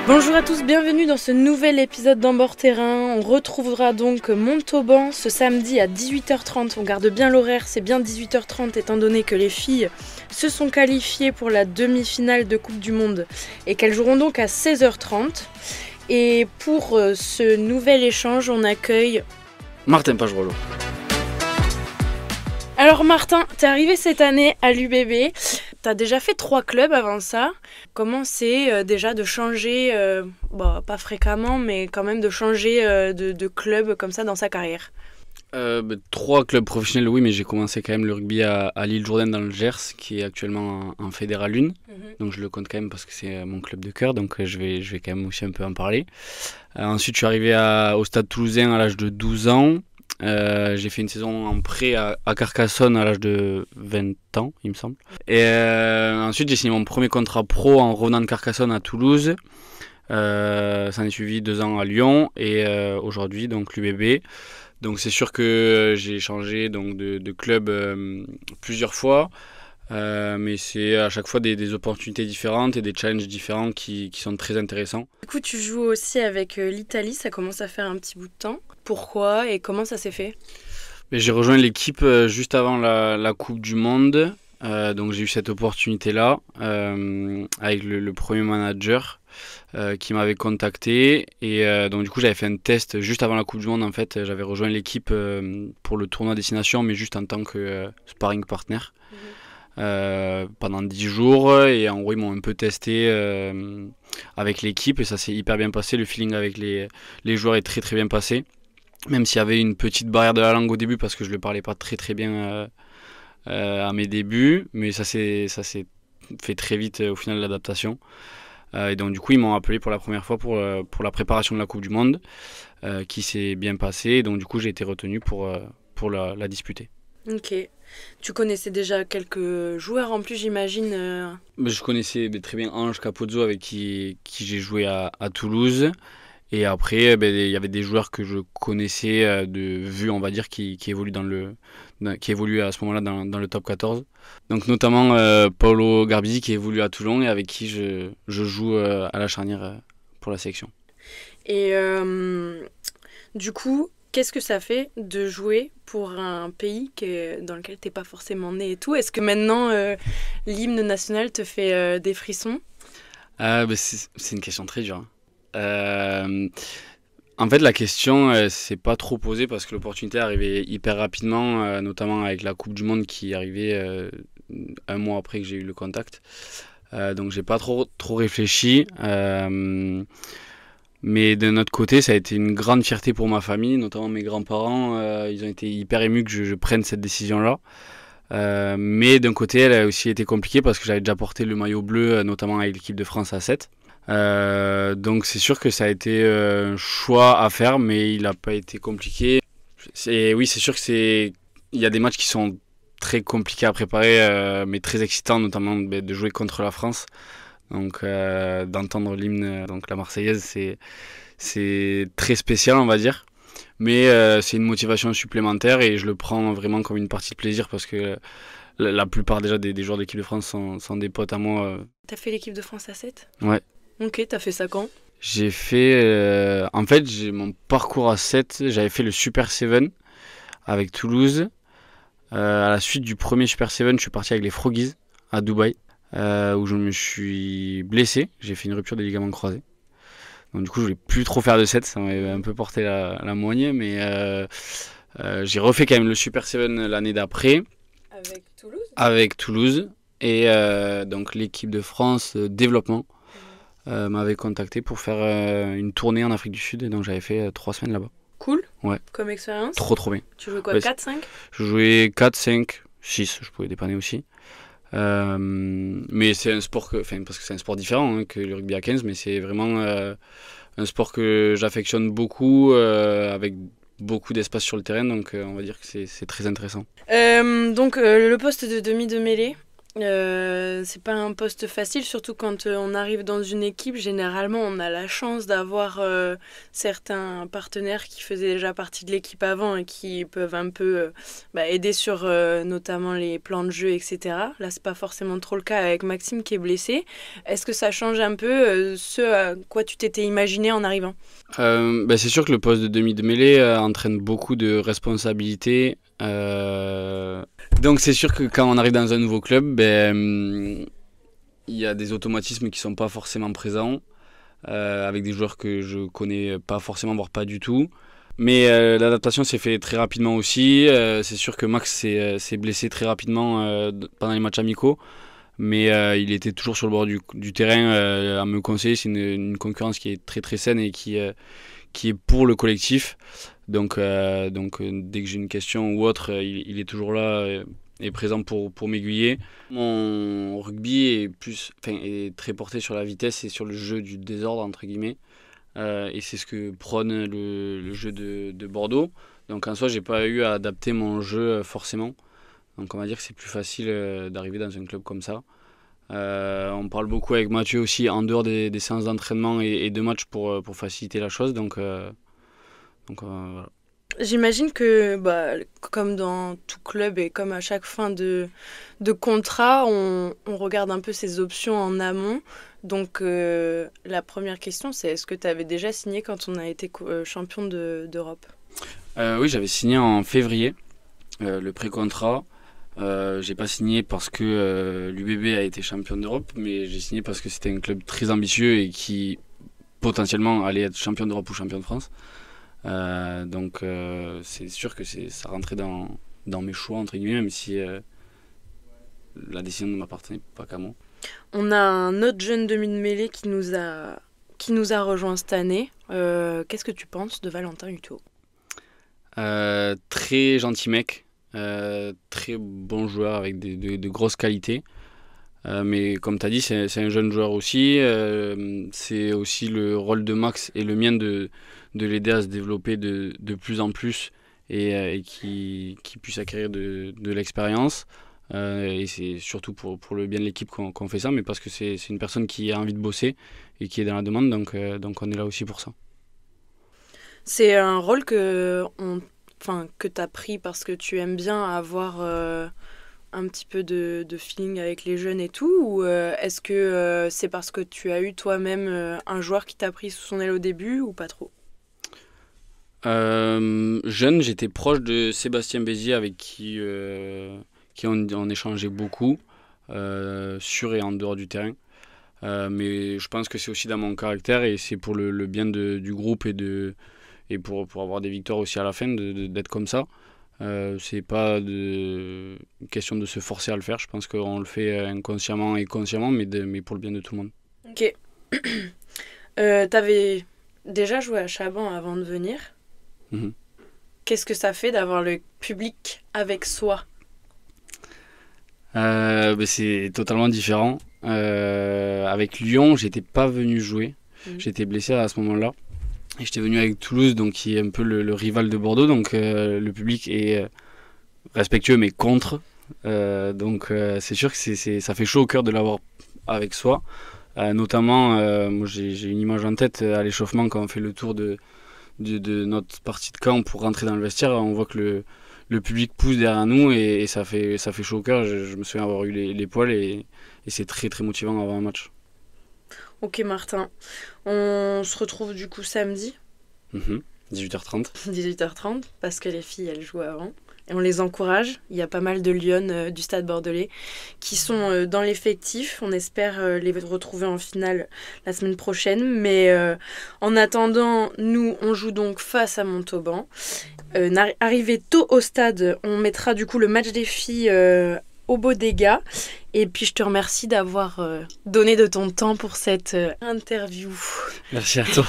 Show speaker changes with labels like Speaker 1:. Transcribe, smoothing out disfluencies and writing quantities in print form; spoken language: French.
Speaker 1: Bonjour à tous, bienvenue dans ce nouvel épisode d'Embord Terrain. On retrouvera donc Montauban ce samedi à 18h30. On garde bien l'horaire, c'est bien 18h30 étant donné que les filles se sont qualifiées pour la demi-finale de Coupe du Monde et qu'elles joueront donc à 16h30. Et pour ce nouvel échange, on accueille
Speaker 2: Martin Pagerollo.
Speaker 1: Alors Martin, t'es arrivé cette année à l'UBB. T'as déjà fait 3 clubs avant ça. Comment c'est déjà de changer, pas fréquemment, mais quand même de changer de club comme ça dans sa carrière?
Speaker 2: 3 clubs professionnels, oui, mais j'ai commencé quand même le rugby à l'Île-Jourdain dans le Gers, qui est actuellement en Fédéral 1. Donc je le compte quand même parce que c'est mon club de cœur, donc je vais quand même aussi un peu en parler. Ensuite, je suis arrivé au Stade Toulousain à l'âge de 12 ans. J'ai fait une saison en prêt à Carcassonne à l'âge de 20 ans, il me semble. Et ensuite, j'ai signé mon premier contrat pro en revenant de Carcassonne à Toulouse. Ça en est suivi 2 ans à Lyon et aujourd'hui, donc l'UBB. Donc c'est sûr que j'ai changé donc, de club plusieurs fois. Mais c'est à chaque fois des opportunités différentes et des challenges différents qui sont très intéressants.
Speaker 1: Du coup, tu joues aussi avec l'Italie, ça commence à faire un petit bout de temps. Pourquoi et comment ça s'est fait?
Speaker 2: Mais j'ai rejoint l'équipe juste avant la Coupe du Monde. Donc j'ai eu cette opportunité-là avec le premier manager qui m'avait contacté. Et donc du coup j'avais fait un test juste avant la Coupe du Monde. En fait, j'avais rejoint l'équipe pour le tournoi destination, mais juste en tant que sparring partner. Pendant 10 jours et en gros ils m'ont un peu testé avec l'équipe et ça s'est hyper bien passé. Le feeling avec les joueurs est très très bien passé, même s'il y avait une petite barrière de la langue au début parce que je le parlais pas très très bien à mes débuts, mais ça s'est fait très vite au final l'adaptation. Et donc du coup ils m'ont appelé pour la première fois pour la préparation de la Coupe du Monde qui s'est bien passée et donc du coup j'ai été retenu pour la disputer.
Speaker 1: Ok. Tu connaissais déjà quelques joueurs en plus, j'imagine.
Speaker 2: Je connaissais très bien Ange Capozzo avec qui j'ai joué à Toulouse. Et après, il y avait des joueurs que je connaissais de vue, on va dire, qui évoluent à ce moment-là dans le top 14. Donc notamment Paolo Garbisi qui évolue à Toulon et avec qui je joue à la charnière pour la sélection.
Speaker 1: Et du coup, qu'est-ce que ça fait de jouer pour un pays dans lequel t'es pas forcément né et tout? Est-ce que maintenant l'hymne national te fait des frissons?
Speaker 2: C'est une question très dure. En fait, la question s'est pas trop posée parce que l'opportunité est arrivée hyper rapidement, notamment avec la Coupe du Monde qui arrivait un mois après que j'ai eu le contact. Donc j'ai pas trop réfléchi. Mais d'un autre côté, ça a été une grande fierté pour ma famille, notamment mes grands-parents. Ils ont été hyper émus que je prenne cette décision-là. Mais d'un côté, elle a aussi été compliquée parce que j'avais déjà porté le maillot bleu, notamment avec l'équipe de France à 7. Donc c'est sûr que ça a été un choix à faire, mais il n'a pas été compliqué. Oui, c'est sûr il y a des matchs qui sont très compliqués à préparer, mais très excitants, notamment de jouer contre la France. Donc d'entendre l'hymne, donc la Marseillaise, c'est très spécial, on va dire. Mais c'est une motivation supplémentaire et je le prends vraiment comme une partie de plaisir parce que la plupart déjà des joueurs de l'équipe de France sont des potes à moi.
Speaker 1: T'as fait l'équipe de France à 7?
Speaker 2: Ouais.
Speaker 1: Ok, t'as fait ça quand?
Speaker 2: J'ai fait... en fait, j'ai mon parcours à 7, j'avais fait le Super 7 avec Toulouse. À la suite du premier Super 7, je suis parti avec les Froggies à Dubaï. Où je me suis blessé, j'ai fait une rupture des ligaments croisés. Donc du coup je voulais plus trop faire de 7, ça m'avait un peu porté la moigne, mais j'ai refait quand même le Super 7 l'année d'après.
Speaker 1: Avec Toulouse? Avec
Speaker 2: Toulouse. Et donc l'équipe de France développement m'avait contacté pour faire une tournée en Afrique du Sud, et donc j'avais fait 3 semaines là-bas.
Speaker 1: Cool.
Speaker 2: Ouais.
Speaker 1: Comme expérience?
Speaker 2: Trop bien.
Speaker 1: Tu jouais quoi, 4-5?
Speaker 2: Je jouais 4, 5, 6, je pouvais dépanner aussi. Mais c'est un sport parce que c'est un sport différent que le rugby à 15, mais c'est vraiment un sport que j'affectionne beaucoup, avec beaucoup d'espace sur le terrain, donc on va dire que c'est très intéressant.
Speaker 1: Donc le poste de demi de mêlée, C'est pas un poste facile, surtout quand on arrive dans une équipe. Généralement, on a la chance d'avoir certains partenaires qui faisaient déjà partie de l'équipe avant et qui peuvent un peu aider sur notamment les plans de jeu, etc. Là, c'est pas forcément trop le cas avec Maxime qui est blessé. Est-ce que ça change un peu ce à quoi tu t'étais imaginé en arrivant?
Speaker 2: C'est sûr que le poste de demi de mêlée entraîne beaucoup de responsabilités. Donc c'est sûr que quand on arrive dans un nouveau club, il y a des automatismes qui sont pas forcément présents, avec des joueurs que je connais pas forcément, voire pas du tout. Mais l'adaptation s'est fait très rapidement aussi. C'est sûr que Max s'est blessé très rapidement pendant les matchs amicaux, mais il était toujours sur le bord du terrain à me conseiller. C'est une concurrence qui est très très saine et qui est pour le collectif. Donc dès que j'ai une question ou autre, il est toujours là et présent pour m'aiguiller. Mon rugby est très porté sur la vitesse et sur le jeu du désordre, entre guillemets. Et c'est ce que prône le jeu de Bordeaux. Donc en soi, j'ai pas eu à adapter mon jeu forcément. Donc on va dire que c'est plus facile d'arriver dans un club comme ça. On parle beaucoup avec Mathieu aussi en dehors des séances d'entraînement et de matchs pour faciliter la chose. Donc voilà.
Speaker 1: J'imagine que, comme dans tout club et comme à chaque fin de contrat, on regarde un peu ses options en amont. Donc, la première question, c'est est-ce que tu avais déjà signé quand on a été champion d'Europe?
Speaker 2: Oui, j'avais signé en février, le pré-contrat. J'ai pas signé parce que l'UBB a été champion d'Europe, mais j'ai signé parce que c'était un club très ambitieux et qui potentiellement allait être champion d'Europe ou champion de France. Donc c'est sûr que ça rentrait dans mes choix entre guillemets, même si la décision ne m'appartenait pas qu'à moi.
Speaker 1: On a un autre jeune demi de mêlée qui nous a rejoint cette année. Qu'est-ce que tu penses de Valentin Hutto?
Speaker 2: Très gentil mec, très bon joueur avec de grosses qualités. Mais comme tu as dit, c'est un jeune joueur aussi. C'est aussi le rôle de Max et le mien de l'aider à se développer de plus en plus et qui puisse acquérir de l'expérience. Et c'est surtout pour le bien de l'équipe qu'on fait ça, mais parce que c'est une personne qui a envie de bosser et qui est dans la demande, donc on est là aussi pour ça.
Speaker 1: C'est un rôle que tu as pris parce que tu aimes bien avoir un petit peu de feeling avec les jeunes et tout, ou est-ce que c'est parce que tu as eu toi-même un joueur qui t'a pris sous son aile au début, ou pas trop?
Speaker 2: Jeune, j'étais proche de Sébastien Bézier avec qui on échangeait beaucoup sur et en dehors du terrain. Mais je pense que c'est aussi dans mon caractère et c'est pour le bien du groupe et pour avoir des victoires aussi à la fin d'être comme ça. C'est pas une question de se forcer à le faire. Je pense qu'on le fait inconsciemment et consciemment, mais pour le bien de tout le monde.
Speaker 1: Ok. T'avais déjà joué à Chaban avant de venir.
Speaker 2: Mm-hmm.
Speaker 1: Qu'est-ce que ça fait d'avoir le public avec soi?
Speaker 2: C'est totalement différent. Avec Lyon, j'étais pas venu jouer. J'étais blessé à ce moment-là. Et j'étais venu avec Toulouse, donc qui est un peu le rival de Bordeaux. Donc le public est respectueux mais contre. Donc c'est sûr que ça fait chaud au cœur de l'avoir avec soi. Notamment, moi j'ai une image en tête à l'échauffement quand on fait le tour de notre partie de camp pour rentrer dans le vestiaire. On voit que le public pousse derrière nous et ça fait chaud au cœur. Je me souviens avoir eu les poils et c'est très très motivant avant un match.
Speaker 1: Ok Martin, on se retrouve du coup samedi
Speaker 2: 18h30
Speaker 1: 18h30 parce que les filles elles jouent avant et on les encourage. Il y a pas mal de lionnes du Stade Bordelais qui sont dans l'effectif. On espère les retrouver en finale la semaine prochaine, mais en attendant, nous on joue donc face à Montauban. Arrivé tôt au stade, on mettra du coup le match des filles au Bodega. Et puis je te remercie d'avoir donné de ton temps pour cette interview.
Speaker 2: Merci à toi.